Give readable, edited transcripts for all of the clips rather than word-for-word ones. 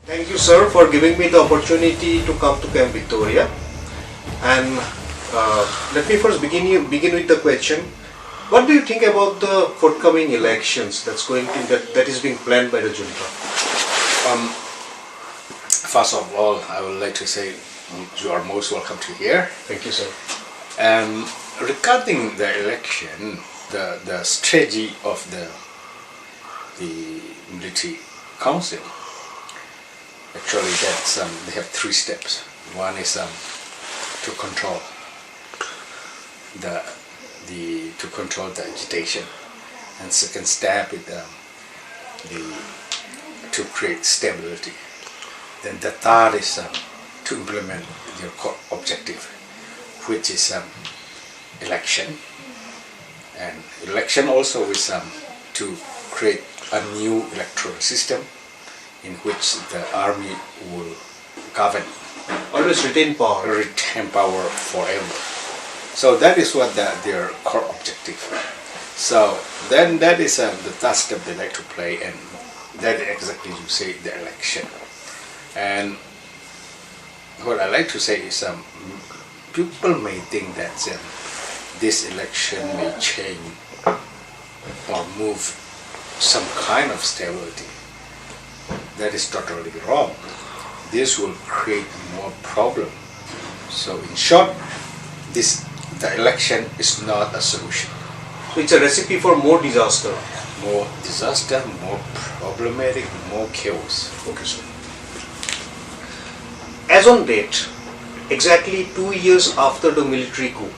Thank you, sir, for giving me the opportunity to come to Camp Victoria. And let me first begin with the question: what do you think about the forthcoming elections that is being planned by the junta? First of all, I would like to say you are most welcome to here. Thank you, sir. Regarding the election, the strategy of the military council, actually they have three steps. One is to control the agitation, and second step is to create stability. Then the third is to implement their core objective, which is election. And election also is to create a new electoral system in which the army will govern. Always retain power. Retain power forever. So that is what their core objective. So then that is the third step they like to play, and that exactly you say the election. And what I like to say is people may think that this election may change or move some kind of stability. That is totally wrong. This will create more problem. So in short, the election is not a solution. So it's a recipe for more disaster. More disaster, more problematic, more chaos. Okay, sir. As on date, exactly 2 years after the military coup,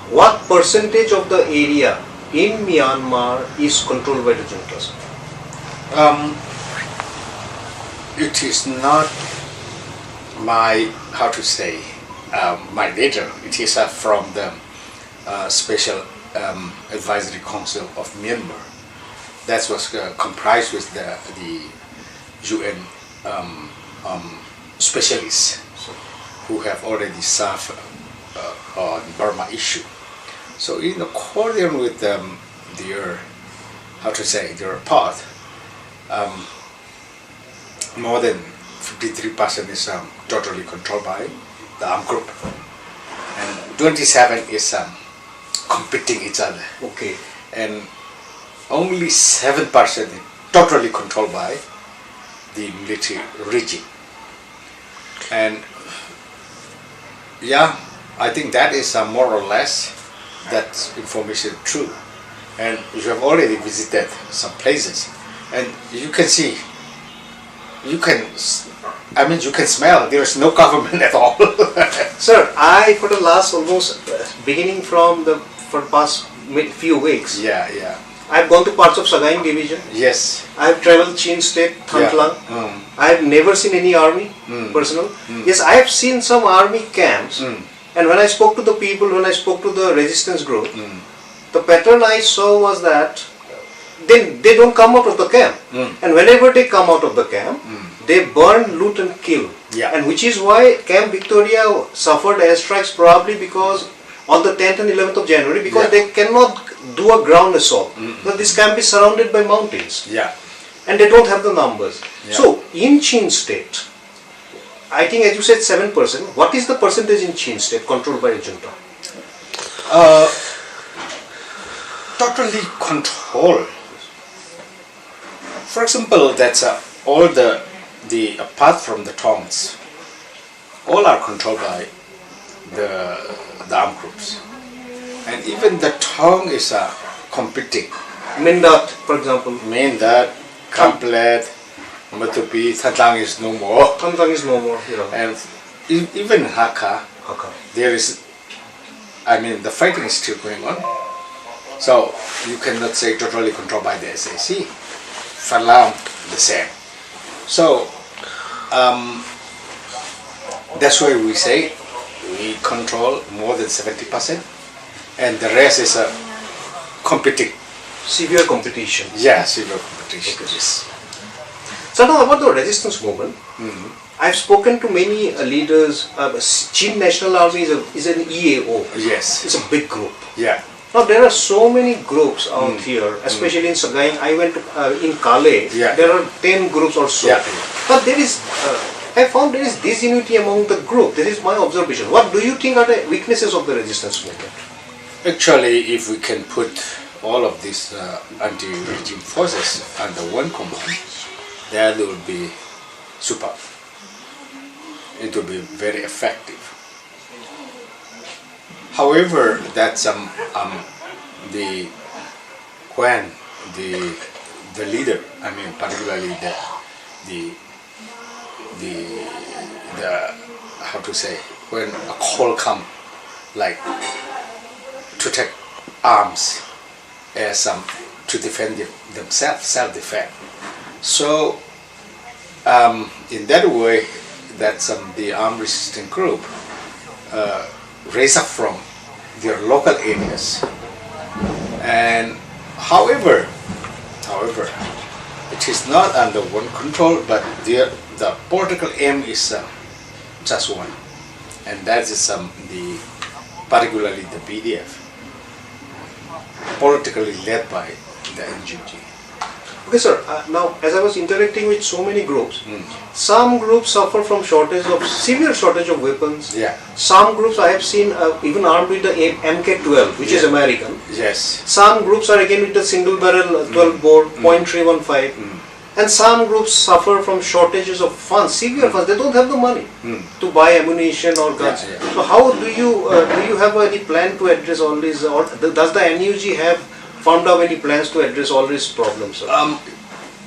what percentage of the area in Myanmar is controlled by the juntas? It is not my data. It is from the Special Advisory Council of Myanmar. That was comprised with the UN specialists who have already served on Burma issue. So in accordance with their path, more than 53% is totally controlled by the armed group, and 27 is competing each other. Okay. And only 7% is totally controlled by the military regime. And yeah, I think that is more or less that information true. And you have already visited some places, and you can see, you can smell there is no government at all. Sir, for the last almost beginning from the past few weeks, yeah. I've gone to parts of Sagaing division. Yes. I've traveled Chin State, Thantlang. Yeah. I've never seen any army personnel. Yes, I have seen some army camps. And when I spoke to the people, when I spoke to the resistance group, the pattern I saw was that they don't come out of the camp. And whenever they come out of the camp, they burn, loot and kill. Yeah. And which is why Camp Victoria suffered airstrikes, probably because on the 10th and 11th of January, because they cannot do a ground assault. Because this camp is surrounded by mountains. Yeah. And they don't have the numbers. Yeah. So in Chin State, I think as you said 7%, what is the percentage in Chin State controlled by a junta? Totally controlled. For example, that's all the apart from the towns, all are controlled by the armed groups, and even the town is competing. Mindat, for example. Mindat, Kamplet, Matupi, Thantlang is no more. Thantlang is no more. Yeah. And even Khar, there is, the fighting is still going on. So you cannot say totally controlled by the SAC. Falang, the same. So that's why we say we control more than 70%, and the rest is competing. Severe competition. Yeah, severe competition. Okay. So now about the resistance movement, I've spoken to many leaders. Chin National Army is an EAO. Yes. It's a big group. Yeah. Now there are so many groups out here, especially in Sagaing. I went to, in Kale. Yeah. There are 10 groups or so. Yeah. But there is, I found there is disunity among the group. This is my observation. What do you think are the weaknesses of the resistance movement? Actually, if we can put all of these anti-regime forces under one command, that will be superb. It will be very effective. However, that's the when the leader, I mean particularly the how to say, when a call come like to take arms as to defend themselves, self-defense. So in that way, that the armed resistance group raise up from their local areas. And however, it is not under one control, but the political aim is just one, and that is particularly the BDF, politically led by the NGG. Okay, sir. Now, as I was interacting with so many groups, some groups suffer from severe shortage of weapons. Yeah. Some groups I have seen even armed with the MK-12, which is American. Yes. Some groups are again with the single barrel 12 bore .315. And some groups suffer from shortages of funds, severe funds. They don't have the money to buy ammunition or guns. Yeah, yeah. So how do you have any plan to address all these, or does the NUG have formed up any plans to address all these problems, sir?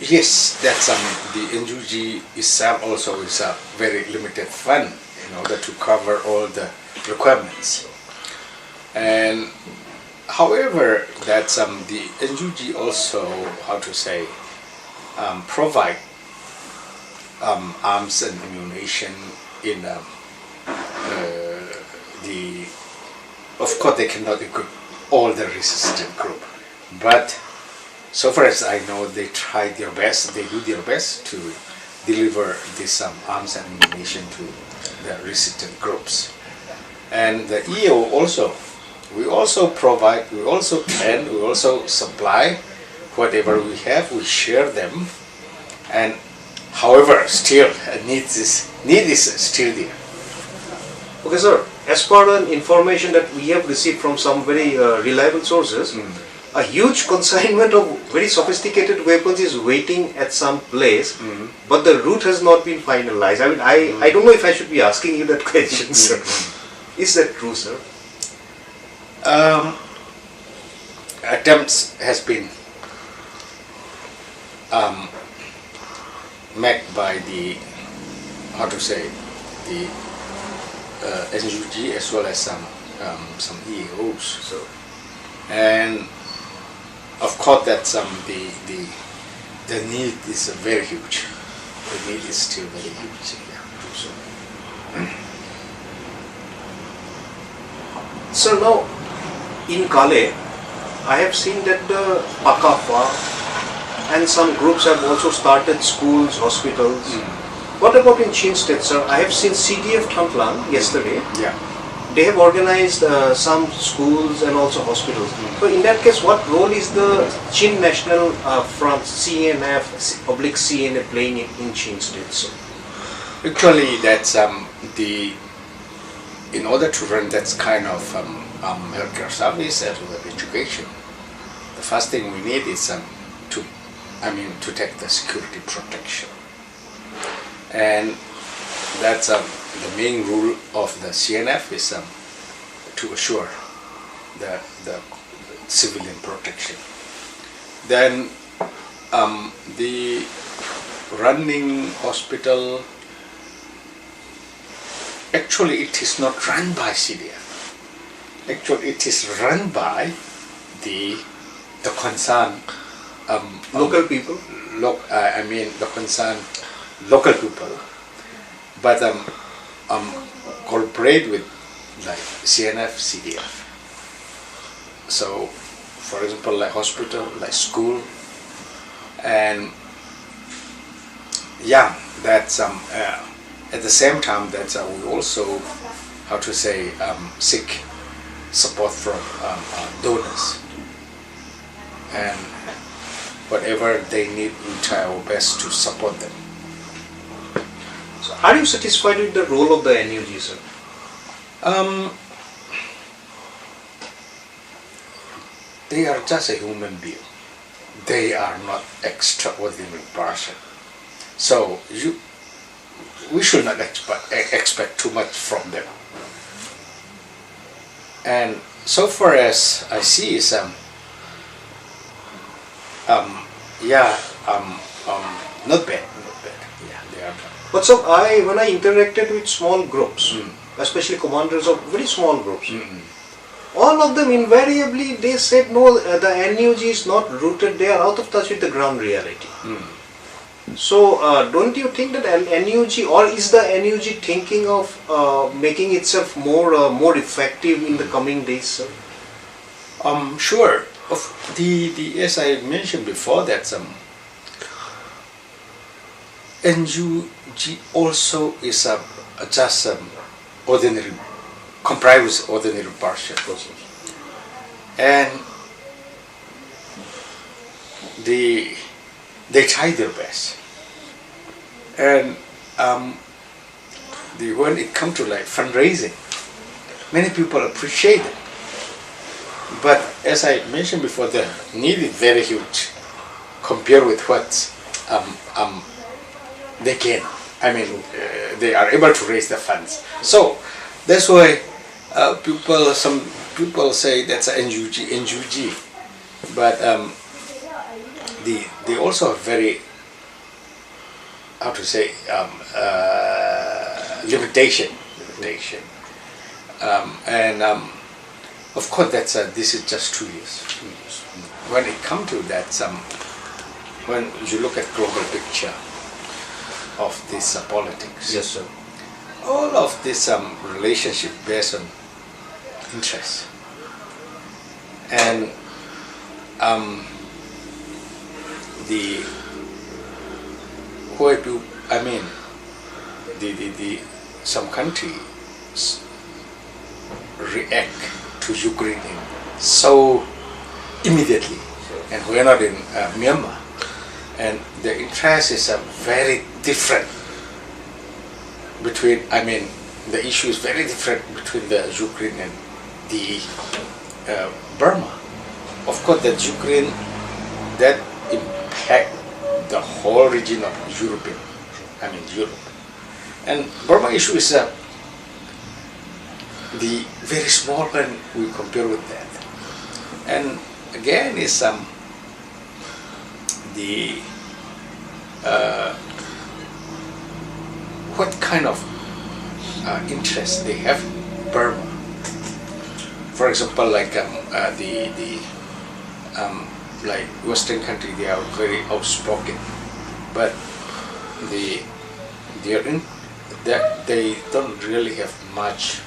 Yes, that's the NUG itself also is a very limited fund in order to cover all the requirements. And however, that's the NUG also, how to say, provide arms and ammunition in of course they cannot equip all the resistant group, but so far as I know, they try their best, they do their best to deliver this arms and ammunition to the resistant groups. And the EO also, we also provide, we also train, we also supply whatever we have, we share them. And however, still need is still there. Okay, sir. As per the information that we have received from some very reliable sources, a huge consignment of very sophisticated weapons is waiting at some place, but the route has not been finalized. I mean, I don't know if I should be asking you that question, sir. Is that true, sir? Attempts has been made by the, how to say, the NUG as well as some EAOs. So, and of course that the need is very huge. The need is still very huge. Yeah. So, sir, now in Kale, I have seen that the Pakafa and some groups have also started schools, hospitals. What about in Chin State, sir? I have seen CDF Thantlang yesterday. yeah. They have organized some schools and also hospitals. So in that case, what role is the Chin National Front, CNF, public CNA playing in Chin State, sir? Actually, that's in order to run that kind of healthcare service as well as education, the first thing we need is to take the security protection, and that's the main rule of the CNF is to assure the civilian protection. Then the running hospital, actually it is not run by CDF. Actually it is run by the concerned Local people? The concerned local people, but cooperate with like CNF, CDF. So, for example, like hospital, like school, and yeah, that's at the same time that we also, how to say, seek support from donors, and whatever they need, we try our best to support them. So are you satisfied with the role of the NUG, sir? They are just a human being. They are not extraordinary person. So we should not expect too much from them. And so far as I see is not bad. Yeah, they are. But so when I interacted with small groups, especially commanders of very small groups, all of them invariably they said no, the NUG is not rooted, they are out of touch with the ground reality. So don't you think that NUG, or is the NUG thinking of making itself more effective in the coming days, sir? Sure. Of as I mentioned before, that NUG also is just ordinary, comprised with ordinary person, and they try their best, and when it comes to like fundraising, many people appreciate it. But as I mentioned before, the need is very huge compared with what they can. I mean, they are able to raise the funds. So that's why some people say that's NUG, but they also are very, how to say, limitation, and of course that's this is just 2 years. When it comes to that, when you look at global picture of this politics, Yes, sir. all of this relationship based on interest, and the some countries react to Ukraine so immediately, and we are not in Myanmar, and the interest is very different between, the issue is very different between the Ukraine and the Burma. Of course, that Ukraine, that impact the whole region of Europe, and Burma issue is the very small when we compare with that. And again, is what kind of interest they have in Burma. For example, like like Western country, they are very outspoken, but they don't really have much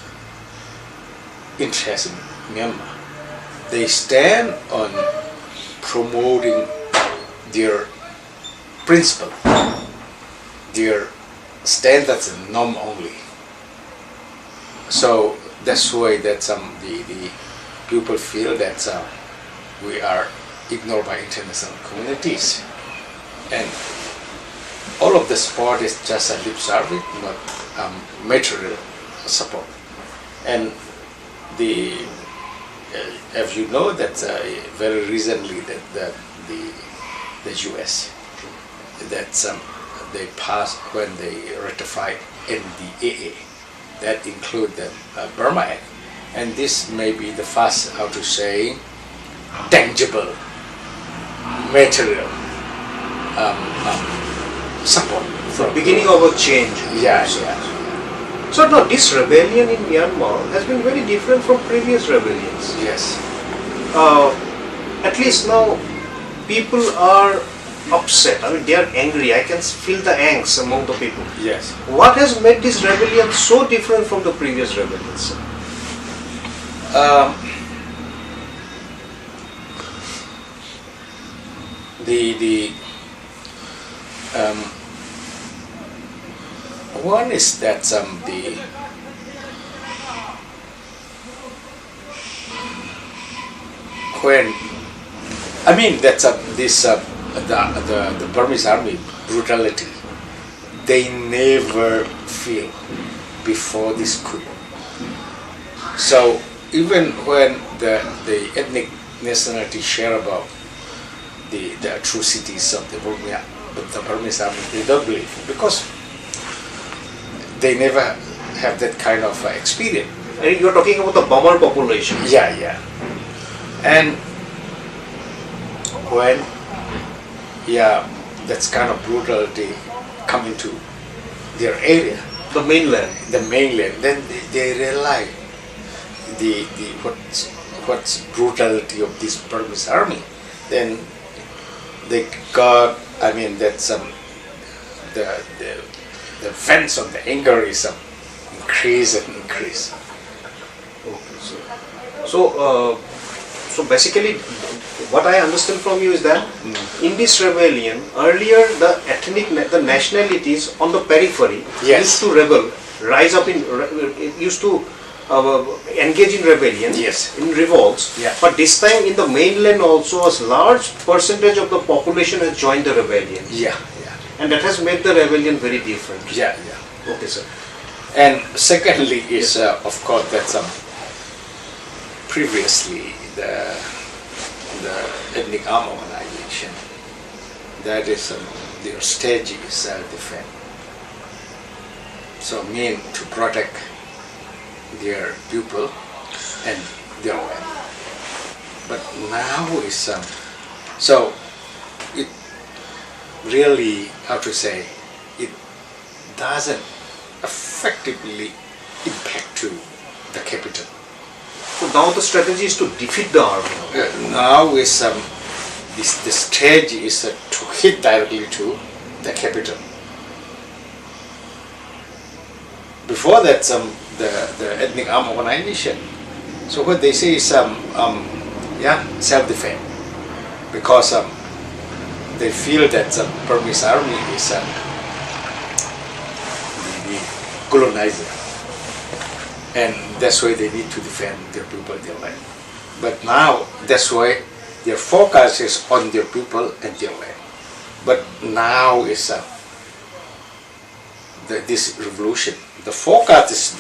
interest in Myanmar. They stand on promoting their principle, their standards and norm only. So that's why that the people feel that we are ignored by international communities, and all of the support is just a lip service, not material support. And if you know that very recently that the US that they passed when they ratified NDAA, that include the Burma Act, and this may be the first, how to say, tangible material support. The beginning of a change. Yeah. So now this rebellion in Myanmar has been very different from previous rebellions. Yes. At least now people are upset. They are angry. I can feel the angst among the people. Yes. What has made this rebellion so different from the previous rebellions? One is that when I mean that's the Burmese army brutality, they never feel before this coup. So even when the ethnic nationality share about the atrocities of the Burmese army, they don't believe because they never have that kind of experience. And you're talking about the bomber population. Yeah, yeah. And when that's kind of brutality come into their area, The mainland. then they realize the what's brutality of this Burmese army. Then they got, I mean, that's the fence of the anger is increase and increase. Okay, so basically, what I understand from you is that in this rebellion, earlier the nationalities on the periphery used to rebel, rise up used to engage in rebellion, in revolts. Yeah. But this time in the mainland also a large percentage of the population has joined the rebellion. Yeah. And that has made the rebellion very different. Yeah. Okay, sir. And secondly is of course that previously the ethnic arm organization, that is their stage is self-defense. So mean to protect their people and their land. But now is so it really, how to say, it doesn't effectively impact to the capital. So now the strategy is to defeat the army. Now is the stage is to hit directly to the capital. Before that, the ethnic arm organization. So what they say is self-defense, because they feel that the Burmese army is the colonizer, and that's why they need to defend their people, their land. But now that's why their focus is on their people and their land. But now is this revolution. The focus is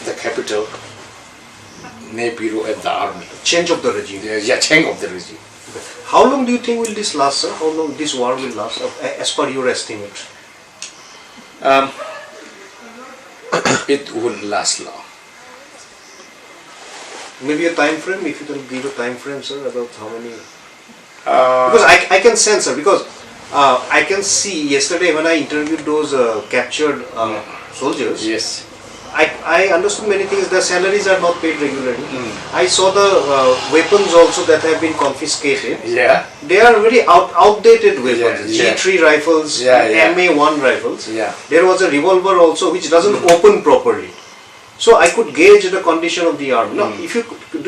the capital, Naypyidaw, and the army. Change of the regime. Yeah, change of the regime. How long do you think will this last, sir? How long this war will last, as per your estimate? It wouldn't last long. Maybe a time frame, if you can give a time frame, sir, about how many? Because I can sense, sir, because I can see yesterday when I interviewed those captured soldiers. Yes. I understood many things. Their salaries are not paid regularly. I saw the weapons also that have been confiscated. Yeah. They are very outdated weapons. Yeah. G3 rifles, MA1 rifles. Yeah. There was a revolver also which doesn't open properly. So I could gauge the condition of the army. Now, if you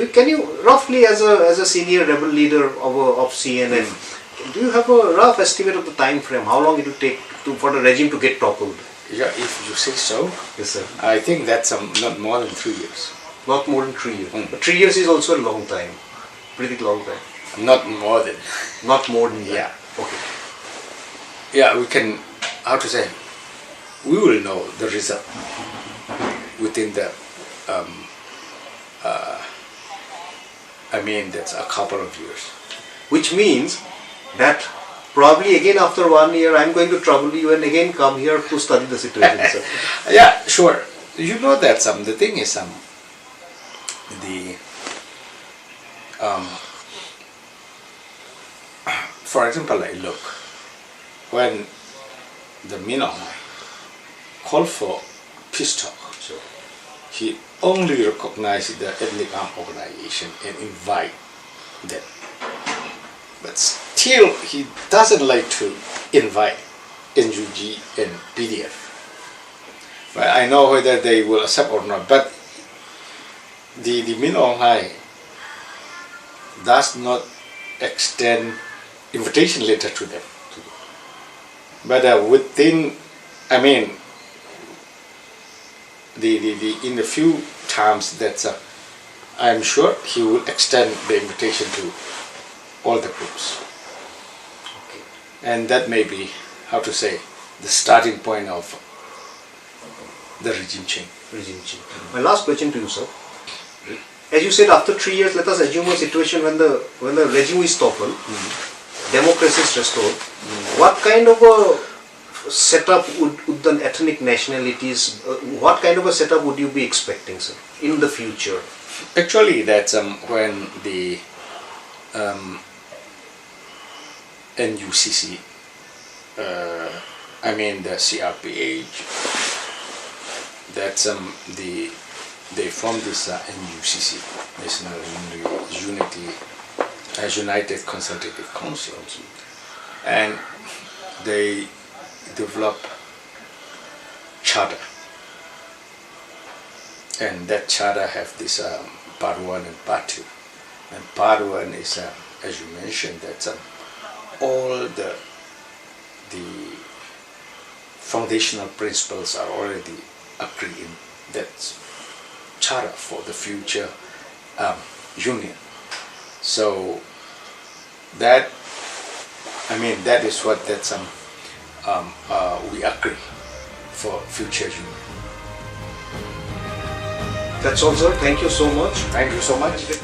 can you roughly, as a senior rebel leader of CNF, do you have a rough estimate of the time frame? How long it will take for the regime to get toppled? Yeah, if you say so. Yes, sir. I think that's not more than 3 years. Not more than 3 years. But 3 years is also a long time. Pretty long time. Not more than. Not more than that. Yeah. Okay. Yeah, we can, how to say, we will know the result within the, I mean, that's a couple of years. Which means that probably again after 1 year I'm going to trouble you and again come here to study the situation, sir. Yeah, sure. You know that the thing is for example, like look, when the Minong called for peace talk, so he only recognized the ethnic armed organization and invite them. But still, he doesn't like to invite NUG and PDF. But I know whether they will accept or not. But the Minong does not extend invitation letter to them. But within, I mean, in a few times that I am sure he will extend the invitation to all the groups. Okay. And that may be, how to say, the starting point of the regime change. My last question to you, sir. As you said, after 3 years, let us assume a situation when the regime is toppled, democracy is restored. What kind of a setup would the ethnic nationalities, what kind of a setup would you be expecting, sir, in the future? Actually, that's when the NUCC, I mean the CRPH, that's they formed this NUCC, National Unity United Consultative Council, and they develop charter, and that charter have this part 1 and part 2, and part 1 is as you mentioned, that's all the foundational principles are already agreed in that charter for the future union. So that, I mean, that is what we agree for future union. That's all, sir. Thank you so much. Thank you so much.